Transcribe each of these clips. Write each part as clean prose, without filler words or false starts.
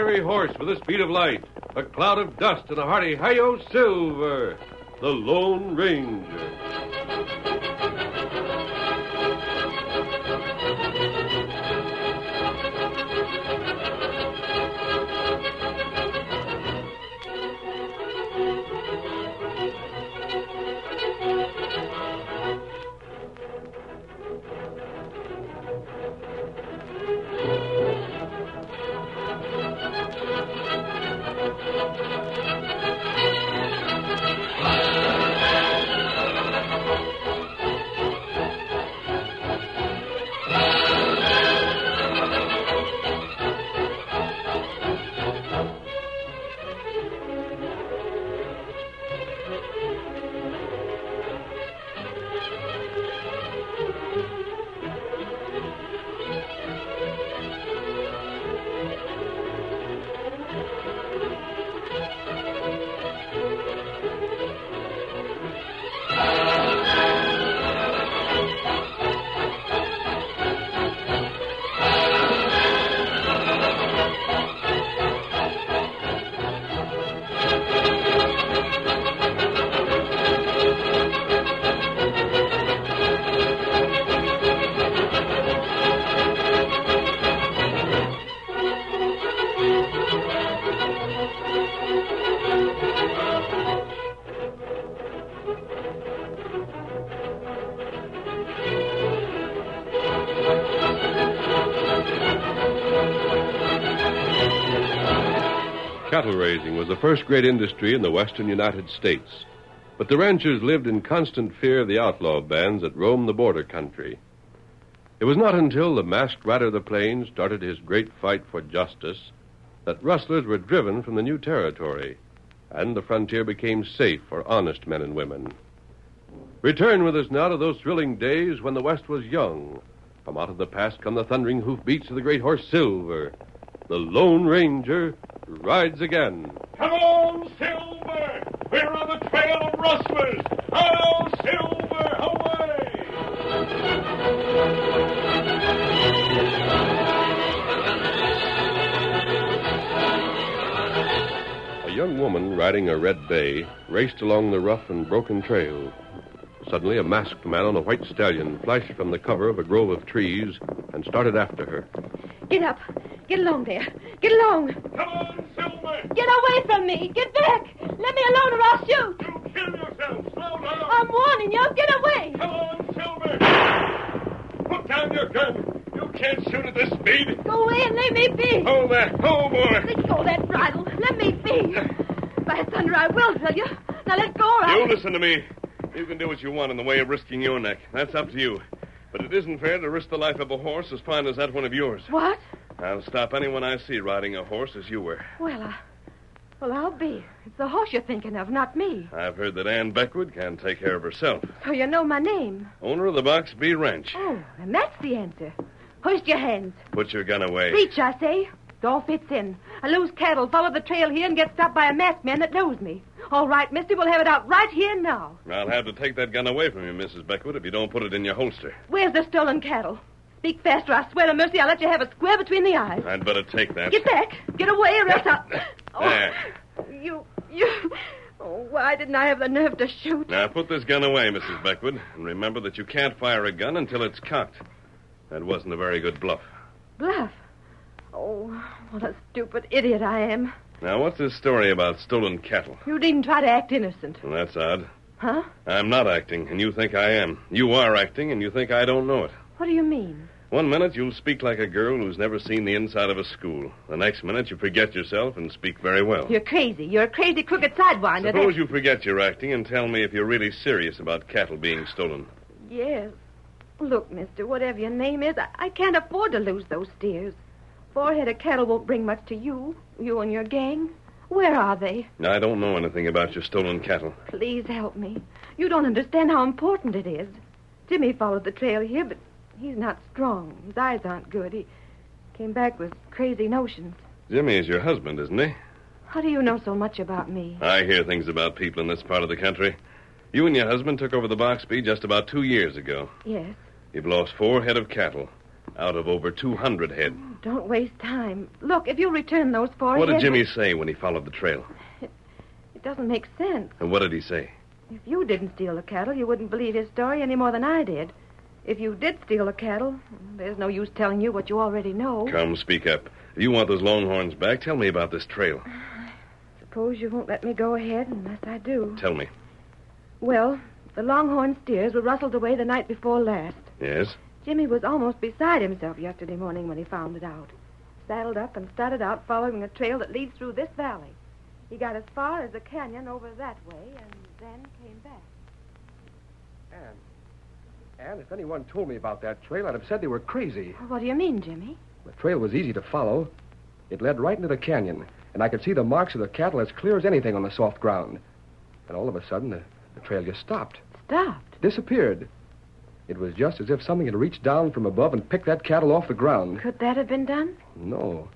fiery horse with the speed of light, a cloud of dust, and a hearty hi-yo silver, the Lone Ranger. Cattle raising was the first great industry in the western United States, but the ranchers lived in constant fear of the outlaw bands that roamed the border country. It was not until the masked rider of the plains started his great fight for justice that rustlers were driven from the new territory, and the frontier became safe for honest men and women. Return with us now to those thrilling days when the West was young. From out of the past come the thundering hoofbeats of the great horse Silver. The Lone Ranger rides again. Come on, Silver! We're on the trail of rustlers! Hello, Silver! Away! A young woman riding a red bay raced along the rough and broken trail. Suddenly, a masked man on a white stallion flashed from the cover of a grove of trees and started after her. Get up. Get along there. Get along. Come on, Silver! Get away from me. Get back. Let me alone or I'll shoot. You kill yourself. Slow down. I'm warning you. Get away. Come on, Silver! Put down your gun. You can't shoot at this speed. Go away and let me be. Hold that. Hold, boy. Let go of that bridle. Let me be. By thunder, I will tell you. Now let go or You listen to me. You can do what you want in the way of risking your neck. That's up to you. But it isn't fair to risk the life of a horse as fine as that one of yours. What? I'll stop anyone I see riding a horse as you were. Well, I'll be. It's the horse you're thinking of, not me. I've heard that Ann Beckwood can take care of herself. So you know my name. Owner of the Box B Ranch. Oh, and that's the answer. Hoist your hands. Put your gun away. Reach, I say. All fits in. I lose cattle, follow the trail here, and get stopped by a masked man that knows me. All right, mister, we'll have it out right here now. I'll have to take that gun away from you, Mrs. Beckwood, if you don't put it in your holster. Where's the stolen cattle? Speak faster, I swear to mercy, I'll let you have a square between the eyes. I'd better take that. Get back. Get away, or else I'll... There. You... Oh, why didn't I have the nerve to shoot? Now, put this gun away, Mrs. Beckwood, and remember that you can't fire a gun until it's cocked. That wasn't a very good bluff. Bluff? Oh, what a stupid idiot I am. Now, what's this story about stolen cattle? You needn't try to act innocent. Well, that's odd. Huh? I'm not acting, and you think I am. You are acting, and you think I don't know it. What do you mean? One minute you'll speak like a girl who's never seen the inside of a school. The next minute you forget yourself and speak very well. You're crazy. You're a crazy, crooked sidewinder. Suppose you forget your acting and tell me if you're really serious about cattle being stolen. Yes. Look, mister, whatever your name is, I can't afford to lose those steers. 4 head of cattle won't bring much to you and your gang. Where are they? I don't know anything about your stolen cattle. Please help me. You don't understand how important it is. Jimmy followed the trail here, but he's not strong. His eyes aren't good. He came back with crazy notions. Jimmy is your husband, isn't he? How do you know so much about me? I hear things about people in this part of the country. You and your husband took over the Box B just about 2 years ago. Yes. You've lost 4 head of cattle out of over 200 head. don't waste time. Look, if you return those foreheads... What did Jimmy say when he followed the trail? It doesn't make sense. And what did he say? If you didn't steal the cattle, you wouldn't believe his story any more than I did. If you did steal the cattle, there's no use telling you what you already know. Come, speak up. If you want those longhorns back, tell me about this trail. Suppose you won't let me go ahead unless I do. Tell me. Well, the longhorn steers were rustled away the night before last. Yes? Jimmy was almost beside himself yesterday morning when he found it out. Saddled up and started out following a trail that leads through this valley. He got as far as the canyon over that way and then came back. And if anyone told me about that trail, I'd have said they were crazy. What do you mean, Jimmy? The trail was easy to follow. It led right into the canyon, and I could see the marks of the cattle as clear as anything on the soft ground. And all of a sudden, the trail just stopped. Stopped? Disappeared. It was just as if something had reached down from above and picked that cattle off the ground. Could that have been done? No.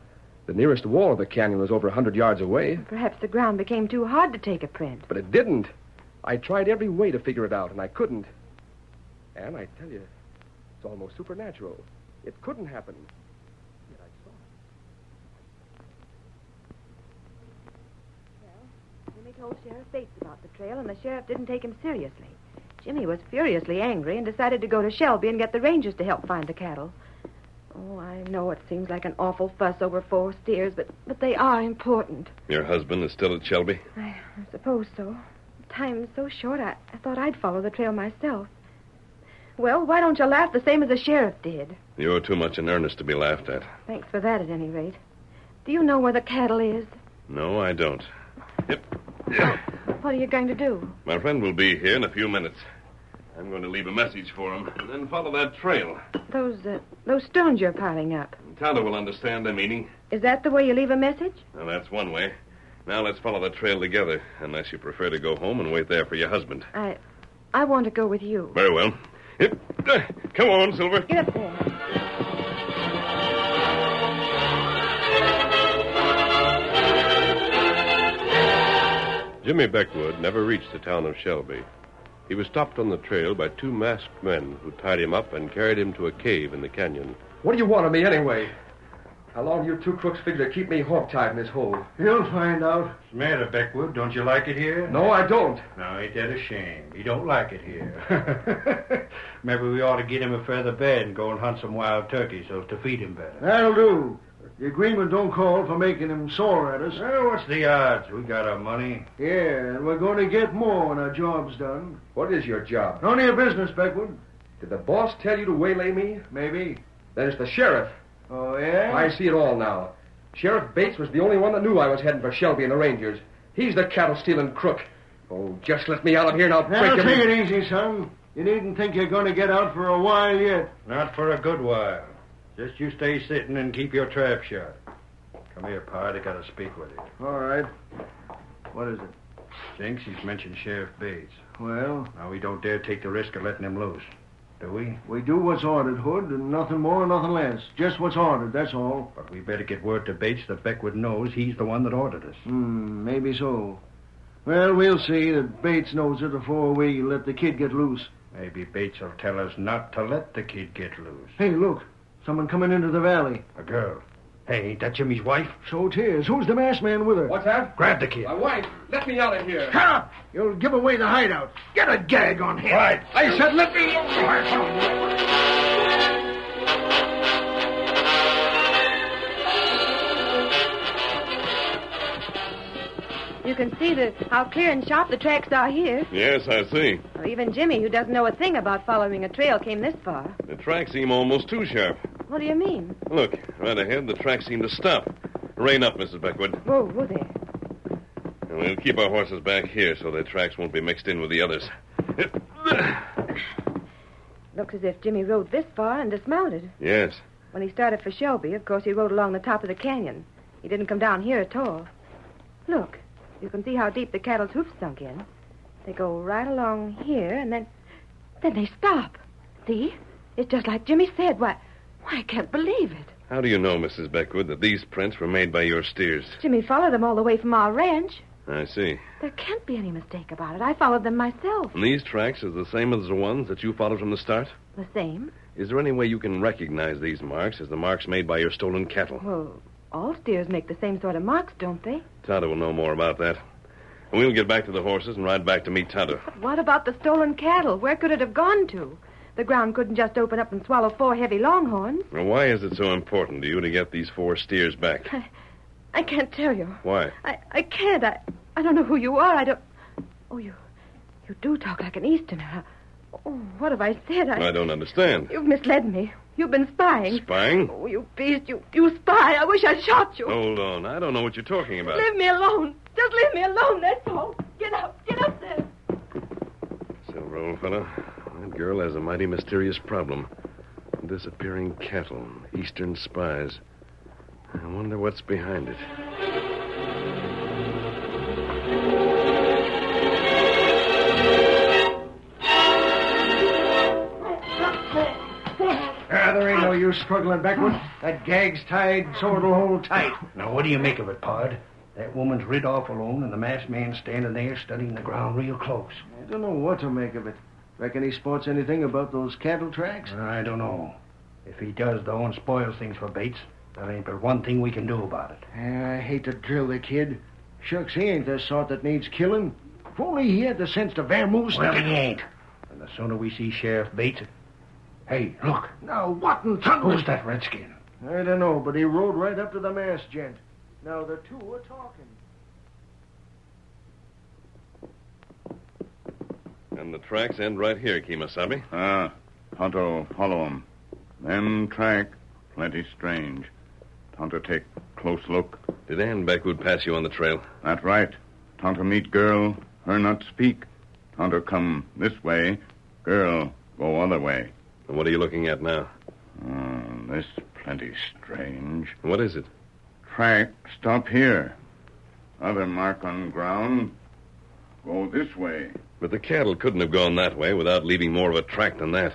The nearest wall of the canyon was over 100 yards away. Perhaps the ground became too hard to take a print. But it didn't. I tried every way to figure it out, and I couldn't. And I tell you, it's almost supernatural. It couldn't happen. Yet I saw it. Well, Jimmy told Sheriff Bates about the trail, and the sheriff didn't take him seriously. Jimmy was furiously angry and decided to go to Shelby and get the rangers to help find the cattle. Oh, I know it seems like an awful fuss over 4 steers, but they are important. Your husband is still at Shelby? I suppose so. Time's so short, I thought I'd follow the trail myself. Well, why don't you laugh the same as the sheriff did? You're too much in earnest to be laughed at. Thanks for that, at any rate. Do you know where the cattle is? No, I don't. Yep. What are you going to do? My friend will be here in a few minutes. I'm going to leave a message for him and then follow that trail. Those stones you're piling up. Tonto will understand the meaning. Is that the way you leave a message? Well, that's one way. Now let's follow the trail together, unless you prefer to go home and wait there for your husband. I want to go with you. Very well. Yep. Come on, Silver. Get up there. Jimmy Beckwood never reached the town of Shelby. He was stopped on the trail by 2 masked men who tied him up and carried him to a cave in the canyon. What do you want of me, anyway? How long do you 2 crooks figure to keep me hog-tied in this hole? You'll find out. What's the matter, Beckwood? Don't you like it here? No, I don't. No, ain't that a shame? You don't like it here. Maybe we ought to get him a feather bed and go and hunt some wild turkeys so as to feed him better. That'll do. The agreement don't call for making him sore at us. Well, what's the odds? We got our money. Yeah, and we're going to get more when our job's done. What is your job? None of your business, Beckwood. Did the boss tell you to waylay me? Maybe. Then it's the sheriff. Oh, yeah? I see it all now. Sheriff Bates was the only one that knew I was heading for Shelby and the Rangers. He's the cattle-stealing crook. Oh, just let me out of here and I'll break Now, him. take it easy, son. You needn't think you're going to get out for a while yet. Not for a good while. Just you stay sitting and keep your trap shut. Come here, Pard. I got to speak with you. All right. What is it? Jinx, he's mentioned Sheriff Bates. Well, Now, we don't dare take the risk of letting him loose. Do we? we do what's ordered, Hood, and nothing more, nothing less. Just what's ordered, that's all. But we better get word to Bates that Beckwood knows he's the one that ordered us. Maybe so. Well, we'll see that Bates knows it before we let the kid get loose. Maybe Bates will tell us not to let the kid get loose. Hey, look. Someone coming into the valley. A girl. Hey, ain't that Jimmy's wife? So 'tis. Who's the masked man with her? What's that? Grab the kid. My wife. Let me out of here. Shut up! You'll give away the hideout. Get a gag on him. Right. I said let me alone. You can see how clear and sharp the tracks are here. Yes, I see. Well, even Jimmy, who doesn't know a thing about following a trail, came this far. The tracks seem almost too sharp. What do you mean? Look, right ahead, the tracks seem to stop. Rein up, Mrs. Beckwood. Whoa there. And we'll keep our horses back here so their tracks won't be mixed in with the others. Looks as if Jimmy rode this far and dismounted. Yes. When he started for Shelby, of course, he rode along the top of the canyon. He didn't come down here at all. Look, you can see how deep the cattle's hoofs sunk in. They go right along here, and then they stop. See? It's just like Jimmy said. Why, I can't believe it. How do you know, Mrs. Beckwood, that these prints were made by your steers? Jimmy followed them all the way from our ranch. I see. There can't be any mistake about it. I followed them myself. And these tracks are the same as the ones that you followed from the start? The same? Is there any way you can recognize these marks as the marks made by your stolen cattle? Well, all steers make the same sort of marks, don't they? Tonto will know more about that. And we'll get back to the horses and ride back to meet Tonto. But what about the stolen cattle? Where could it have gone to? The ground couldn't just open up and swallow 4 heavy longhorns. Well, why is it so important to you to get these 4 steers back? I can't tell you. Why? I can't. I don't know who you are. I don't... Oh, you do talk like an Easterner. Oh, what have I said? I don't understand. You've misled me. You've been spying. Spying? Oh, you beast. You spy. I wish I'd shot you. Hold on. I don't know what you're talking about. Leave me alone. Just leave me alone, that's all. Get up. Get up there. Silver, old fellow, that girl has a mighty mysterious problem. Disappearing cattle, Eastern spies. I wonder what's behind it. There ain't no use struggling backward. That gag's tied so it'll hold tight. Now, what do you make of it, Pod? That woman's rid off alone, and the masked man's standing there studying the ground real close. I don't know what to make of it. Reckon he spots anything about those cattle tracks? I don't know. If he does, though, and spoils things for Bates, there ain't but one thing we can do about it. I hate to drill the kid. Shucks, he ain't the sort that needs killing. If only he had the sense to vamoose... Well, he ain't. And the sooner we see Sheriff Bates... Hey, look. Now, what in thunder... Who's that redskin? I don't know, but he rode right up to the masked gent. Now, the two are talking. And the tracks end right here, Kemosabe. Tonto follow 'em. Them track plenty strange. Tonto take close look. Did Ann Beckwood pass you on the trail? That right. Tonto meet girl, her not speak. Tonto come this way, girl go other way. And what are you looking at now? This plenty strange. What is it? Track stop here. Other mark on ground. Go this way. But the cattle couldn't have gone that way without leaving more of a track than that.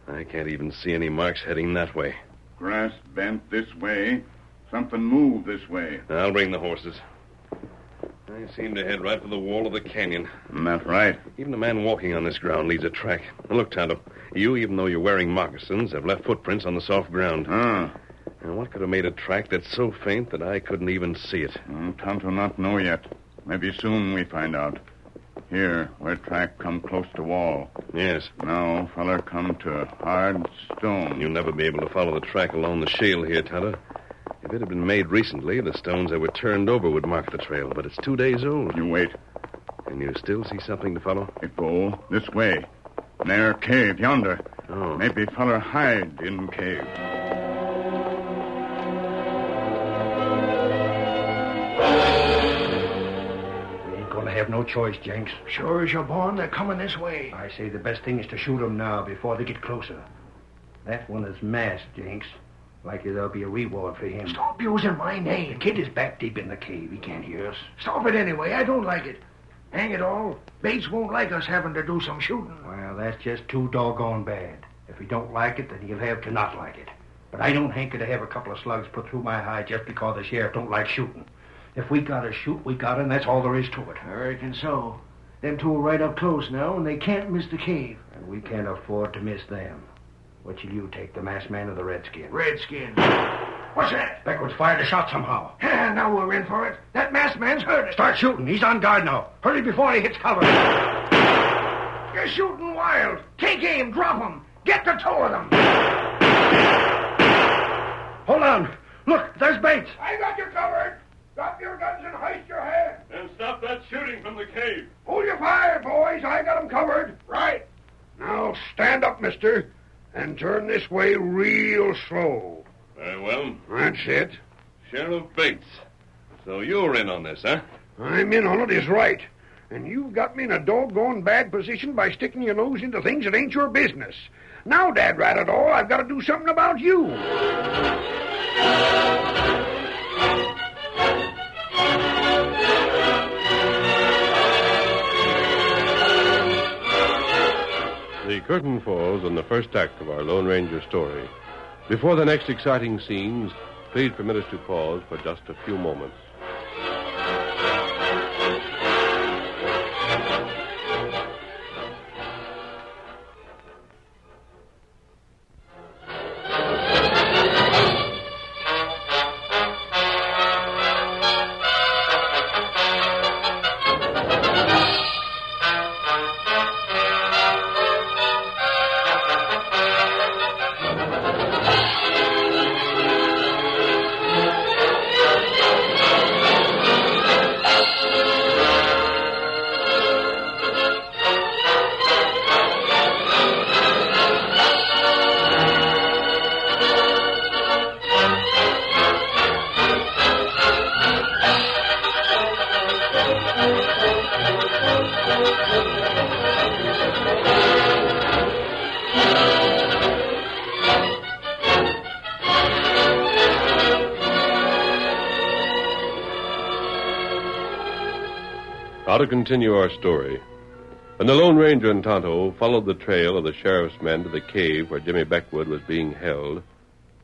I can't even see any marks heading that way. Grass bent this way. Something moved this way. I'll bring the horses. I seem to head right for the wall of the canyon. That's right. Even a man walking on this ground leaves a track. Now, look, Tonto, you, even though you're wearing moccasins, have left footprints on the soft ground. And what could have made a track that's so faint that I couldn't even see it? Tonto not know yet. Maybe soon we find out. Here, where track come close to wall. Yes. Now, feller come to hard stone. You'll never be able to follow the track along the shale here, Tonto. If it had been made recently, the stones that were turned over would mark the trail, but it's 2 days old. You wait. And you still see something to follow? It go this way. Near cave yonder. Oh. Maybe feller hide in cave. We ain't gonna have no choice, Jenks. Sure as you're born, they're coming this way. I say the best thing is to shoot 'em now before they get closer. That one is masked, Jenks. Likely there'll be a reward for him. Stop using my The name. kid is back deep in the cave. He can't hear us. Stop it anyway. I don't like it. Hang it all. Bates won't like us having to do some shooting. Well, that's just too doggone bad. If he don't like it, then he'll have to not like it. But I don't hanker to have a couple of slugs put through my hide just because the sheriff don't like shooting. If we gotta shoot, we gotta, and that's all there is to it. I reckon so. Them two are right up close now, and they can't miss the cave. And we can't afford to miss them. Which will you take, the masked man or the redskin? Redskins. What's that? Beckwood's fired a shot somehow. Now we're in for it. That masked man's hurt us. Start shooting. He's on guard now. Hurry before he hits cover. You're shooting wild. Take aim. Drop him. Get the two of them. Hold on. Look, there's Bates. I got you covered. Drop your guns and hoist your head. And stop that shooting from the cave. Hold your fire, boys. I got 'em covered. Right. Now stand up, mister, and turn this way real slow. Very well. That's it. Sheriff Bates. So you're in on this, huh? I'm in on it is right. And you've got me in a doggone bad position by sticking your nose into things that ain't your business. Now, Dad rat it all, I've got to do something about you. The curtain falls on the first act of our Lone Ranger story. Before the next exciting scenes, please permit us to pause for just a few moments. Now to continue our story. When the Lone Ranger and Tonto followed the trail of the sheriff's men to the cave where Jimmy Beckwood was being held,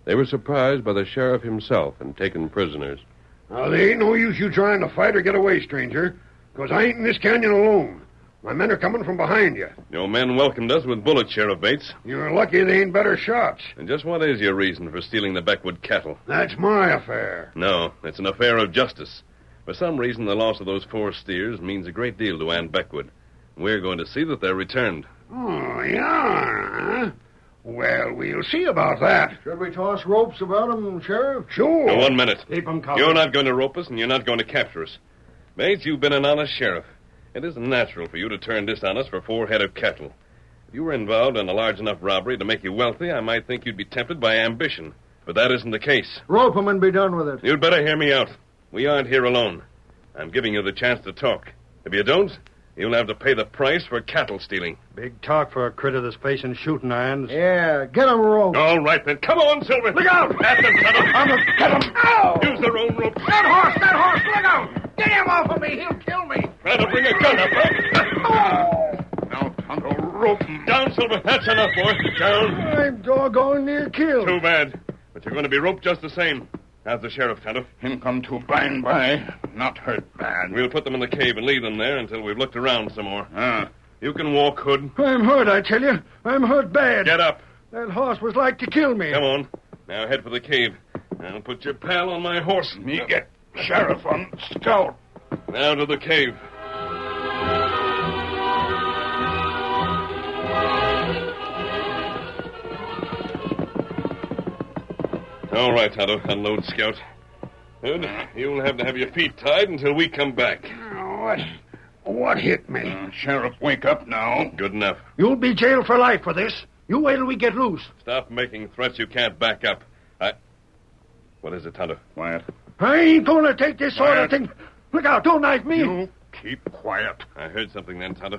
they were surprised by the sheriff himself and taken prisoners. Now, there ain't no use you trying to fight or get away, stranger, because I ain't in this canyon alone. My men are coming from behind you. Your men welcomed us with bullets, Sheriff Bates. You're lucky they ain't better shots. And just what is your reason for stealing the Beckwood cattle? That's my affair. No, it's an affair of justice. For some reason, the loss of those 4 steers means a great deal to Ann Beckwood. We're going to see that they're returned. Oh, yeah, huh? Well, we'll see about that. Should we toss ropes about them, Sheriff? Sure. Now, 1 minute. Keep them covered. You're not going to rope us, and you're not going to capture us. Bates, you've been an honest sheriff. It isn't natural for you to turn this on us for 4 head of cattle. If you were involved in a large enough robbery to make you wealthy, I might think you'd be tempted by ambition. But that isn't the case. Rope 'em and be done with it. You'd better hear me out. We aren't here alone. I'm giving you the chance to talk. If you don't, you'll have to pay the price for cattle stealing. Big talk for a critter that's facing shooting irons. Yeah, get 'em roped. All right, then. Come on, Silver. Look out! At them, Tonto. Get him. Ow! Use their own rope. That horse, look out! Get him off of me, he'll kill me. Try to bring a gun up, huh? Now, Tonto, rope 'em. Down, Silver. That's enough, boy. Down. I'm doggone near killed. Too bad. But you're going to be roped just the same. How's the sheriff, Tonto? Him come to by and by. Not hurt bad. We'll put them in the cave and leave them there until we've looked around some more. Ah. You can walk, Hood. I'm hurt, I tell you. I'm hurt bad. Get up. That horse was like to kill me. Come on. Now head for the cave. I'll put your pal on my horse. Me get sheriff on scout. Now to the cave. All right, Tonto. Unload, Scout. Good. You'll have to have your feet tied until we come back. What hit me? Sheriff, wake up now. Good enough. You'll be jailed for life for this. You wait till we get loose. Stop making threats you can't back up. What is it, Tonto? Quiet. I ain't going to take this sort of Quiet. thing. Look out, don't knife me. You keep quiet. I heard something then, Tonto.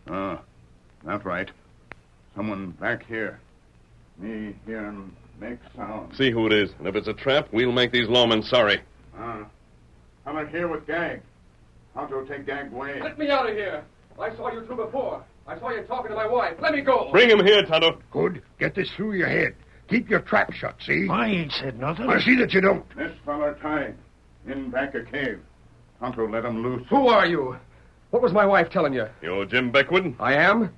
That's right. Someone back here. Me hearing make sound. See who it is. And if it's a trap, we'll make these lawmen sorry. Come here with Gag. Tonto, take Gag away. Let me out of here. I saw you two before. I saw you talking to my wife. Let me go. Bring him here, Tonto. Good. Get this through your head. Keep your trap shut, see? I ain't said nothing. I see that you don't. This feller tied. In back a cave. Tonto, let him loose. Who are you? What was my wife telling you? You're Jim Beckwood? I am.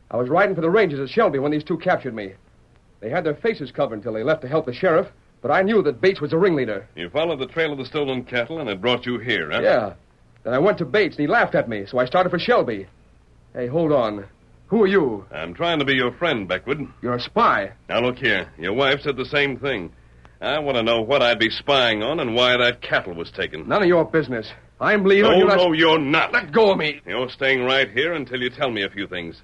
I was riding for the Rangers at Shelby when these two captured me. They had their faces covered until they left to help the sheriff, but I knew that Bates was the ringleader. You followed the trail of the stolen cattle, and it brought you here, huh? Yeah. Then I went to Bates, and he laughed at me, so I started for Shelby. Hey, hold on. Who are you? I'm trying to be your friend, Beckwood. You're a spy. Now, look here. Your wife said the same thing. I want to know what I'd be spying on and why that cattle was taken. None of your business. I'm leaving. No, you're not. Let go of me. You're staying right here until you tell me a few things.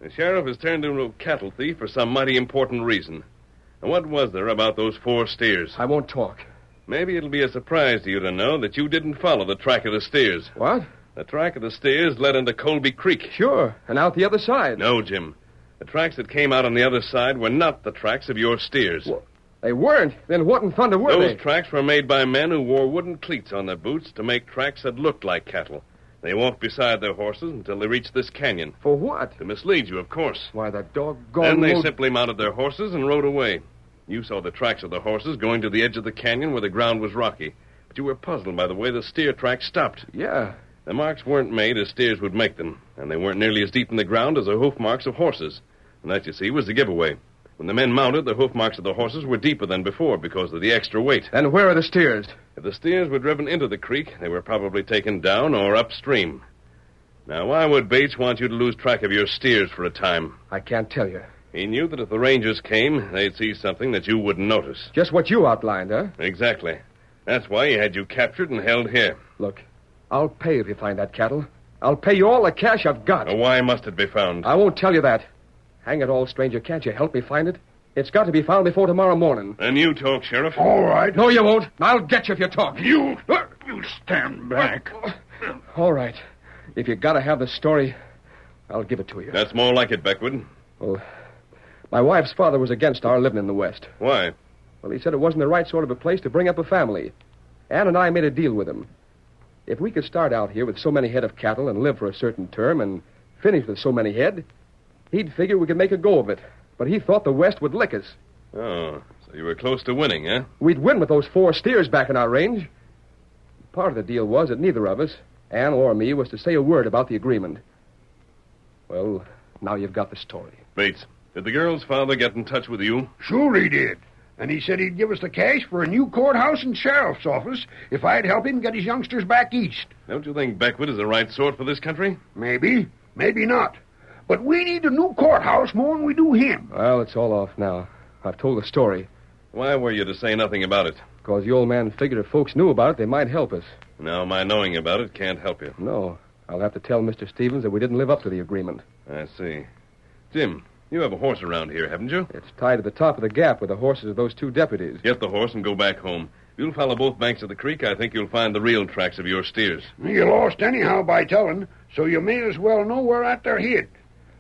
The sheriff has turned into a cattle thief for some mighty important reason. And what was there about those 4 steers? I won't talk. Maybe it'll be a surprise to you to know that you didn't follow the track of the steers. What? The track of the steers led into Colby Creek. Sure. And out the other side. No, Jim. The tracks that came out on the other side were not the tracks of your steers. Well, they weren't. Then what in thunder were they? Those tracks were made by men who wore wooden cleats on their boots to make tracks that looked like cattle. They walked beside their horses until they reached this canyon. For what? To mislead you, of course. Why, the doggone... Then they simply mounted their horses and rode away. You saw the tracks of the horses going to the edge of the canyon where the ground was rocky. But you were puzzled by the way the steer tracks stopped. Yeah. The marks weren't made as steers would make them, and they weren't nearly as deep in the ground as the hoof marks of horses. And that, you see, was the giveaway. When the men mounted, the hoof marks of the horses were deeper than before because of the extra weight. Then where are the steers? If the steers were driven into the creek, they were probably taken down or upstream. Now, why would Bates want you to lose track of your steers for a time? I can't tell you. He knew that if the Rangers came, they'd see something that you wouldn't notice. Just what you outlined, huh? Exactly. That's why he had you captured and held here. Look, I'll pay if you find that cattle. I'll pay you all the cash I've got. Now, why must it be found? I won't tell you that. Hang it all, stranger, can't you help me find it? It's got to be found before tomorrow morning. Then you talk, Sheriff. All right. No, you won't. I'll get you if you talk. You stand back. All right. If you gotta have the story, I'll give it to you. That's more like it, Beckwood. Well, my wife's father was against our living in the West. Why? Well, he said it wasn't the right sort of a place to bring up a family. Ann and I made a deal with him. If we could start out here with so many head of cattle and live for a certain term and finish with so many head, he'd figure we could make a go of it. But he thought the West would lick us. Oh, so you were close to winning, eh? We'd win with those 4 steers back in our range. Part of the deal was that neither of us, Ann or me, was to say a word about the agreement. Well, now you've got the story. Bates, did the girl's father get in touch with you? Sure he did. And he said he'd give us the cash for a new courthouse and sheriff's office if I'd help him get his youngsters back east. Don't you think Beckwood is the right sort for this country? Maybe. Maybe not. But we need a new courthouse more than we do him. Well, it's all off now. I've told the story. Why were you to say nothing about it? Because the old man figured if folks knew about it, they might help us. Now, my knowing about it can't help you. No. I'll have to tell Mr. Stevens that we didn't live up to the agreement. I see. Jim, you have a horse around here, haven't you? It's tied to the top of the gap with the horses of those 2 deputies. Get the horse and go back home. If you'll follow both banks of the creek, I think you'll find the real tracks of your steers. You lost anyhow by telling, so you may as well know where at they're hid.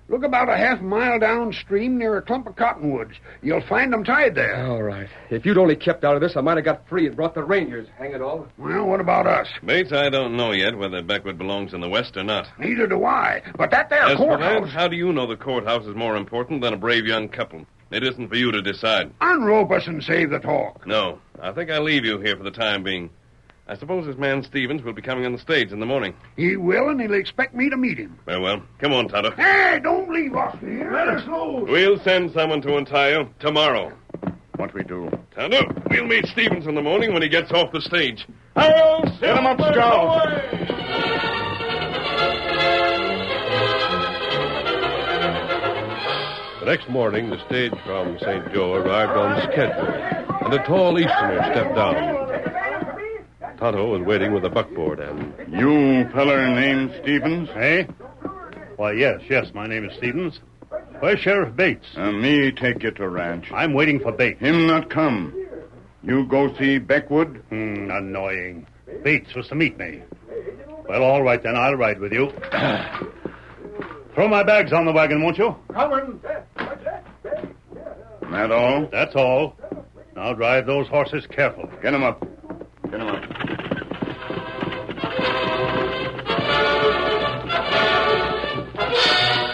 Look about a half mile downstream near a clump of cottonwoods. You'll find them tied there. All right. If you'd only kept out of this, I might have got free and brought the Rangers. Hang it all. Well, what about us? Bates, I don't know yet whether Beckwood belongs in the West or not. Neither do I. But that there As for courthouse... that, how do you know the courthouse is more important than a brave young couple? It isn't for you to decide. Unrope us and save the talk. No, I think I'll leave you here for the time being. I suppose this man Stevens will be coming on the stage in the morning. He will, and he'll expect me to meet him. Very well. Come on, Tonto. Hey, don't leave us here. Let us know. We'll send someone to untie you tomorrow. What we do? Tonto, we'll meet Stevens in the morning when he gets off the stage. I'll Get him up, Scout. The next morning, the stage from St. Joe arrived on schedule, and a tall Easterner stepped down. Tonto was waiting with a buckboard, and... You feller named Stevens? Eh? Why, yes, my name is Stevens. Where's Sheriff Bates? Me take you to ranch. I'm waiting for Bates. Him not come. You go see Beckwood? Annoying. Bates was to meet me. Well, all right, then. I'll ride with you. Throw my bags on the wagon, won't you? Coming. That all? That's all. Now drive those horses careful. Get 'em up. Get 'em up.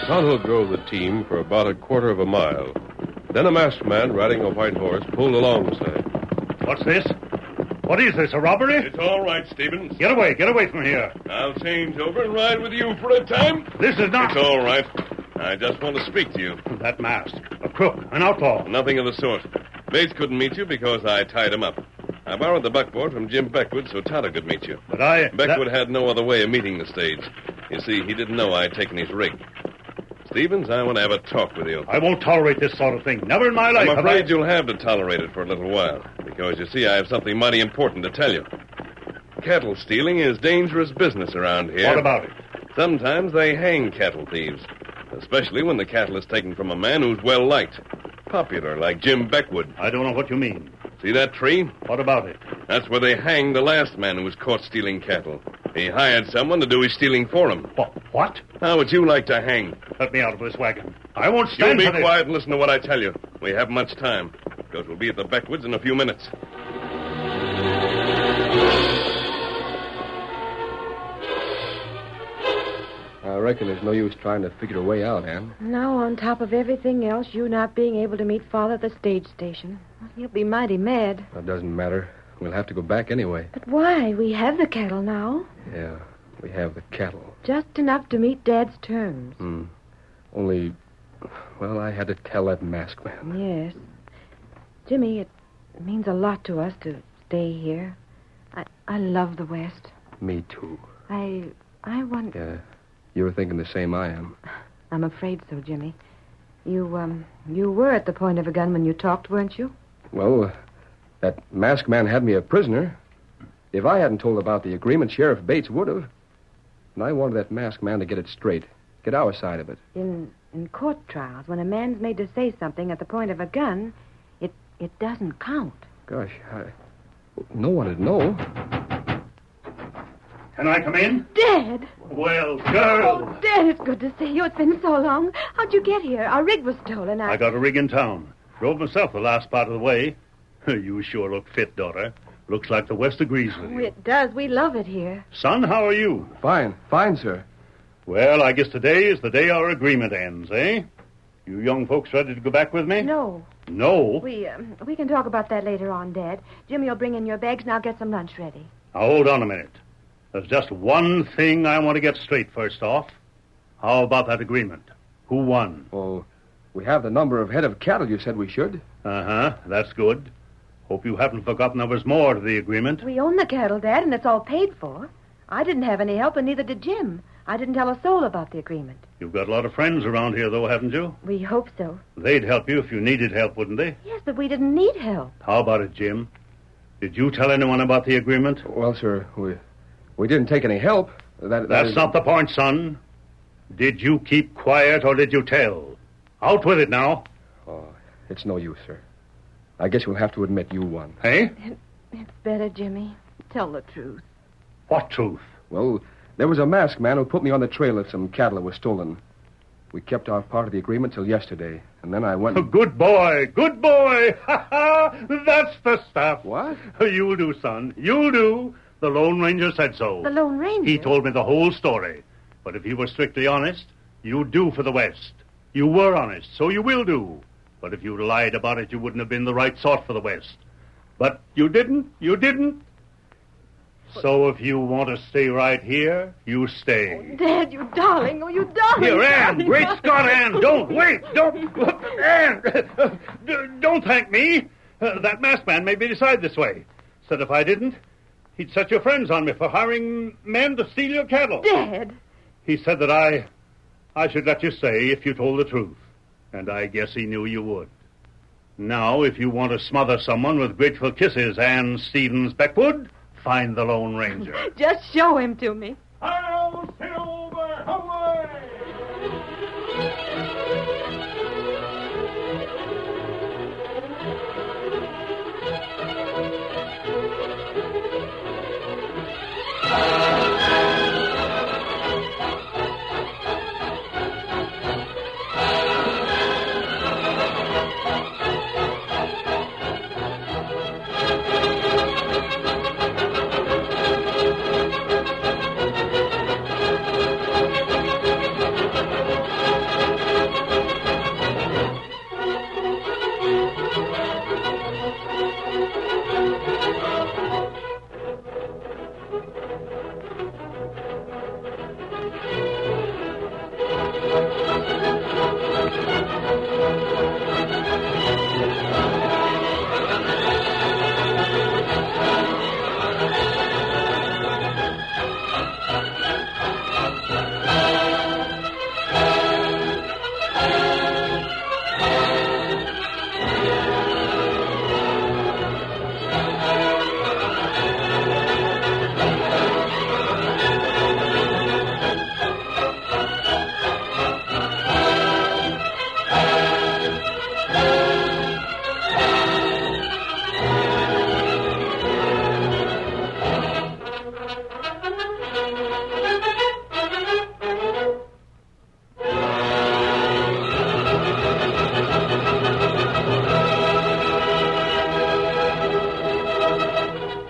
Tonto drove the team for about a quarter of a mile. Then a masked man riding a white horse pulled alongside. What's this? What is this, a robbery? It's all right, Stevens. Get away from here. I'll change over and ride with you for a time. This is not... It's all right. I just want to speak to you. That mask. A crook. An outlaw. Nothing of the sort. Bates couldn't meet you because I tied him up. I borrowed the buckboard from Jim Beckwood so Tonto could meet you. But Beckwood had no other way of meeting the stage. You see, he didn't know I had taken his rig. Stevens, I want to have a talk with you. I won't tolerate this sort of thing. Never in my life. I'm afraid you'll have to tolerate it for a little while. Because, you see, I have something mighty important to tell you. Cattle stealing is dangerous business around here. What about it? Sometimes they hang cattle thieves. Especially when the cattle is taken from a man who's well-liked. Popular, like Jim Beckwood. I don't know what you mean. See that tree? What about it? That's where they hanged the last man who was caught stealing cattle. He hired someone to do his stealing for him. What? How would you like to hang? Let me out of this wagon. I won't You stand be for this. quiet and listen to what I tell you. We haven't much time, because we'll be at the Beckwoods in a few minutes. I reckon there's no use trying to figure a way out, Ann. Now, on top of everything else, you not being able to meet Father at the stage station. He'll be mighty mad. That doesn't matter. We'll have to go back anyway. But why? We have the cattle now. Yeah, we have the cattle. Just enough to meet Dad's terms. Only, well, I had to tell that masked man. Yes. Jimmy, it means a lot to us to stay here. I love the West. Me too. I want... Yeah, you were thinking the same I am. I'm afraid so, Jimmy. You were at the point of a gun when you talked, weren't you? Well, that masked man had me a prisoner. If I hadn't told about the agreement, Sheriff Bates would have. And I wanted that masked man to get it straight. Get our side of it. In court trials, when a man's made to say something at the point of a gun, it doesn't count. Gosh, no one would know. Can I come in? Dad! Well, girl. Oh, Dad, it's good to see you. It's been so long. How'd you get here? Our rig was stolen. I got a rig in town. Drove myself the last part of the way. You sure look fit, daughter. Looks like the West agrees with Oh, you. it does. We love it here. Son, how are you? Fine, sir. Well, I guess today is the day our agreement ends, eh? You young folks ready to go back with me? No. No? We can talk about that later on, Dad. Jimmy will bring in your bags, and I'll get some lunch ready. Now, hold on a minute. There's just one thing I want to get straight first off. How about that agreement? Who won? Oh, we have the number of head of cattle you said we should. Uh-huh, that's good. Hope you haven't forgotten there was more to the agreement. We own the cattle, Dad, and it's all paid for. I didn't have any help, and neither did Jim. I didn't tell a soul about the agreement. You've got a lot of friends around here, though, haven't you? We hope so. They'd help you if you needed help, wouldn't they? Yes, but we didn't need help. How about it, Jim? Did you tell anyone about the agreement? Well, sir, we didn't take any help. That's not the point, son. Did you keep quiet or did you tell? Out with it now. Oh, it's no use, sir. I guess we'll have to admit you won. Hey? It's better, Jimmy. Tell the truth. What truth? Well, there was a masked man who put me on the trail of some cattle that was stolen. We kept our part of the agreement till yesterday, and then I went... Good boy! Good boy! Ha ha! That's the stuff. What? You'll do, son. You'll do. The Lone Ranger said so. The Lone Ranger? He told me the whole story. But if you were strictly honest, you'd do for the West. You were honest, so you will do. But if you lied about it, you wouldn't have been the right sort for the West. But you didn't. You didn't. So if you want to stay right here, you stay. Dad, you darling. Oh, you darling. Here, Ann. darling. Great Scott, Ann. Don't. Wait. Don't. Ann. Don't thank me. That masked man made me decide this way. Said if I didn't, he'd set your friends on me for hiring men to steal your cattle. Dad. He said that I should let you stay if you told the truth. And I guess he knew you would. Now, if you want to smother someone with grateful kisses, Ann Stevens Beckwood, find the Lone Ranger. Just show him to me. I'll silver away!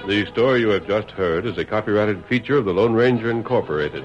The story you have just heard is a copyrighted feature of the Lone Ranger Incorporated.